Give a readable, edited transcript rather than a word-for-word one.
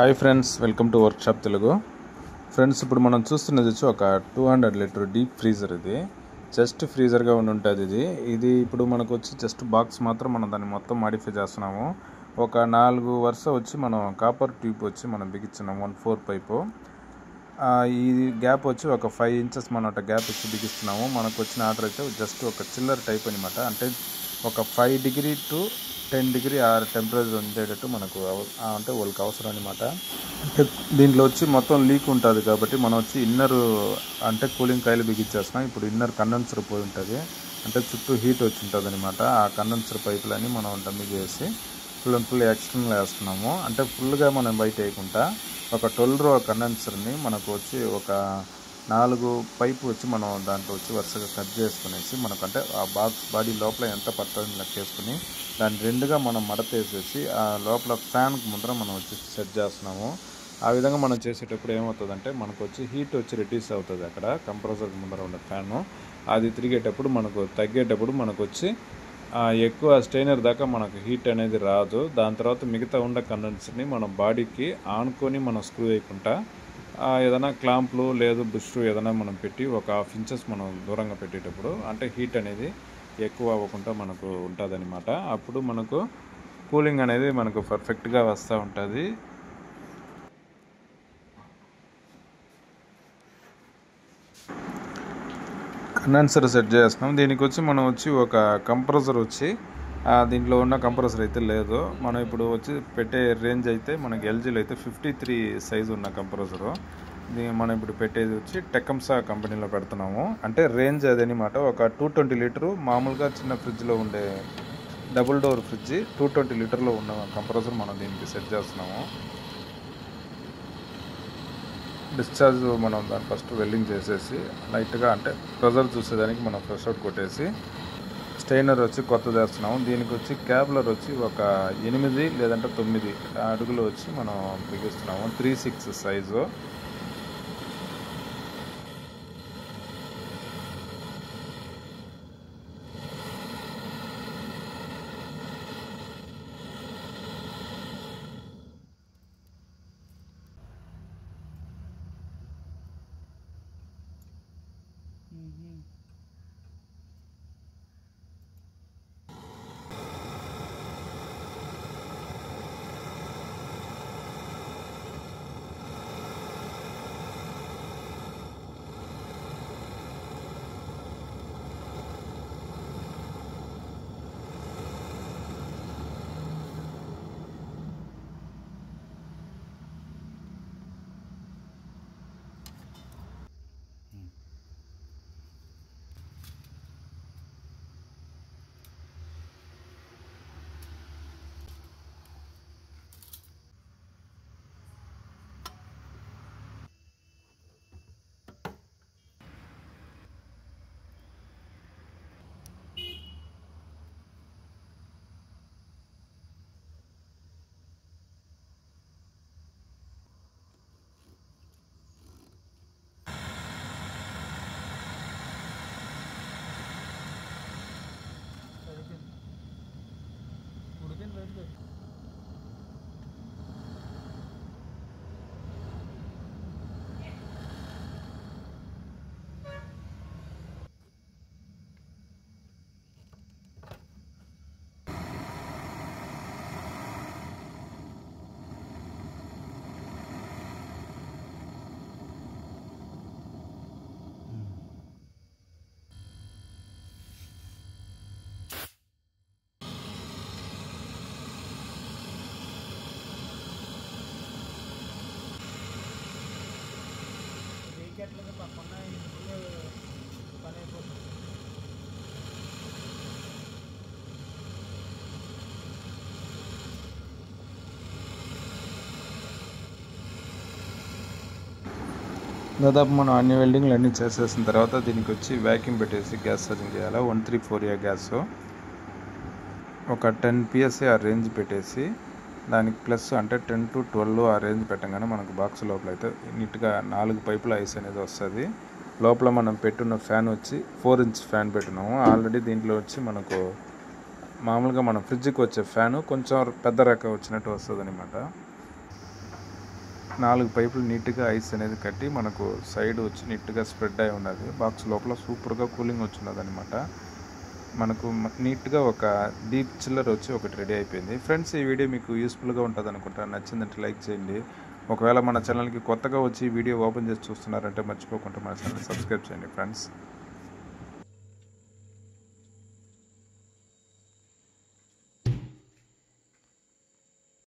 Hi friends, welcome to workshop Telugu. Friends, ఇప్పుడు మనం చూస్తున్నది వచ్చి ఒక 200 లీటర్ డీప్ ఫ్రీజర్. ఇది జస్ట్ ఫ్రీజర్గా ఉంటుంది. ఇది ఇప్పుడు మనకు వచ్చి జస్ట్ బాక్స్ మాత్రం మనం దాన్ని మొత్తం మాడిఫై చేస్తున్నాము. ఒక 4 వరుస వచ్చి మనం కాపర్ ట్యూబ్ వచ్చి మనం బిగించున్నాము, 1/4 పైపు. ఈ గ్యాప్ వచ్చి ఒక 5 ఇంచెస్ మనం గ్యాప్ వచ్చి బిగిస్తున్నాము. మనకు వచ్చిన ఆర్డర్ అయితే జస్ట్ ఒక చిల్లర్ టైప్ అనమాట. అంటే ఒక 5 డిగ్రీ టు 10 డిగ్రీ ఆ టెంపరేచర్ ఉండేటట్టు మనకు అంటే వాళ్ళకి అవసరం అనమాట. అంటే దీంట్లో వచ్చి మొత్తం లీక్ ఉంటుంది కాబట్టి మనం వచ్చి ఇన్నర్ అంటే కూలింగ్ కాయలు బిగించేస్తున్నాం. ఇప్పుడు ఇన్నర్ కండెన్సర్ పోయి ఉంటుంది, అంటే చుట్టూ హీట్ వచ్చి ఉంటుంది అనమాట. ఆ కండెన్సర్ పైపులని మనం డమ్మి చేసి ఫుల్ ఎక్స్టర్నల్ వేస్తున్నాము. అంటే ఫుల్గా మనం బయట వేయకుండా ఒక 12 రో కండెన్సర్ని మనకు వచ్చి ఒక 4 పైపు వచ్చి మనం దాంట్లో వచ్చి వరుసగా కట్ చేసుకునేసి మనకంటే ఆ బాక్స్ బాడీ లోపల ఎంత పడుతుందని లెక్కేసుకుని దాన్ని 2గా మనం మడతేసేసి ఆ లోపల ఫ్యాన్కి ముందర మనం వచ్చి సెట్ చేస్తున్నాము. ఆ విధంగా మనం చేసేటప్పుడు ఏమవుతుందంటే మనకు వచ్చి హీట్ వచ్చి రెడ్యూస్ అవుతుంది. అక్కడ కంప్రెసర్కి ముందర ఉన్న ఫ్యాను అది తిరిగేటప్పుడు మనకు తగ్గేటప్పుడు మనకు వచ్చి ఎక్కువ స్టెయినర్ దాకా మనకు హీట్ అనేది రాదు. దాని తర్వాత మిగతా ఉన్న కండెన్సర్ని మన బాడీకి ఆనుకొని మనం స్క్రూ వేయకుండా ఏదైనా క్లాంప్లు లేదు బుష్ ఏదైనా మనం పెట్టి ఒక 1/2 ఇంచెస్ మనం దూరంగా పెట్టేటప్పుడు అంటే హీట్ అనేది ఎక్కువ అవ్వకుండా మనకు ఉంటుంది అనమాట. అప్పుడు మనకు కూలింగ్ అనేది మనకు పర్ఫెక్ట్గా వస్తూ ఉంటుంది. కండెన్సర్ సెట్ చేస్తున్నాం. దీనికి వచ్చి మనం వచ్చి ఒక కంప్రెసర్ వచ్చి దీంట్లో ఉన్న కంప్రెసర్ అయితే లేదు. మనం ఇప్పుడు వచ్చి పెట్టే రేంజ్ అయితే మనకి ఎల్జీలో అయితే 53 సైజు ఉన్న కంప్రెసరు. మనం ఇప్పుడు పెట్టేది వచ్చి టెకంసా కంపెనీలో పెడుతున్నాము. అంటే రేంజ్ అదనమాట. ఒక 220 లీటరు మామూలుగా చిన్న ఫ్రిడ్జ్లో ఉండే డబుల్ డోర్ ఫ్రిడ్జ్ 220 లీటర్లో ఉన్న కంప్రెసర్ మనం దీనికి సెట్ చేస్తున్నాము. డిశ్చార్జ్ మనం దాన్ని ఫస్ట్ వెల్డింగ్ చేసేసి లైట్గా అంటే ప్రెజర్ చూసేదానికి మనం ఫ్రెష్ అవుట్ కొట్టేసి స్టెయినర్ వచ్చి కొత్తది వేస్తున్నాము. దీనికి వచ్చి క్యాబ్లర్ వచ్చి ఒక 8 లేదంటే 9 అడుగులు వచ్చి మనం బిగిస్తున్నాము. 3/6 సైజు. దాదాపు మనం అన్ని వెల్డింగ్లు అన్నీ చేసేసిన తర్వాత దీనికి వచ్చి వ్యాక్యూమ్ పెట్టేసి గ్యాస్ సర్జింగ్ చేయాలి. 134A గ్యాస్ ఒక 10 PSI ఆ రేంజ్ పెట్టేసి దానికి ప్లస్ అంటే 10 to 12 ఆ రేంజ్ పెట్టగానే మనకు బాక్స్ లోపల అయితే నీట్గా 4 పైపుల ఐస్ అనేది వస్తుంది. లోపల మనం పెట్టున్న ఫ్యాన్ వచ్చి 4 ఇంచ్ ఫ్యాన్ పెట్టున్నాము. ఆల్రెడీ దీంట్లో వచ్చి మనకు మామూలుగా మన ఫ్రిడ్జ్కి వచ్చే ఫ్యాను కొంచెం పెద్ద రకం వచ్చినట్టు వస్తుంది అనమాట. 4 పైపులు నీట్గా ఐస్ అనేది కట్టి మనకు సైడ్ వచ్చి నీట్గా స్ప్రెడ్ అయి ఉన్నది. బాక్స్ లోపల సూపర్గా కూలింగ్ వచ్చిన్నది అనమాట. మనకు నీట్గా ఒక డీప్ చిల్లర్ వచ్చి ఒకటి రెడీ అయిపోయింది. ఫ్రెండ్స్, ఈ వీడియో మీకు యూస్ఫుల్గా ఉంటుంది అనుకుంటాను. నచ్చిందంటే లైక్ చేయండి. ఒకవేళ మన ఛానల్కి కొత్తగా వచ్చి వీడియో ఓపెన్ చేసి చూస్తున్నారంటే మర్చిపోకుండా మన ఛానల్ సబ్స్క్రైబ్ చేయండి ఫ్రెండ్స్.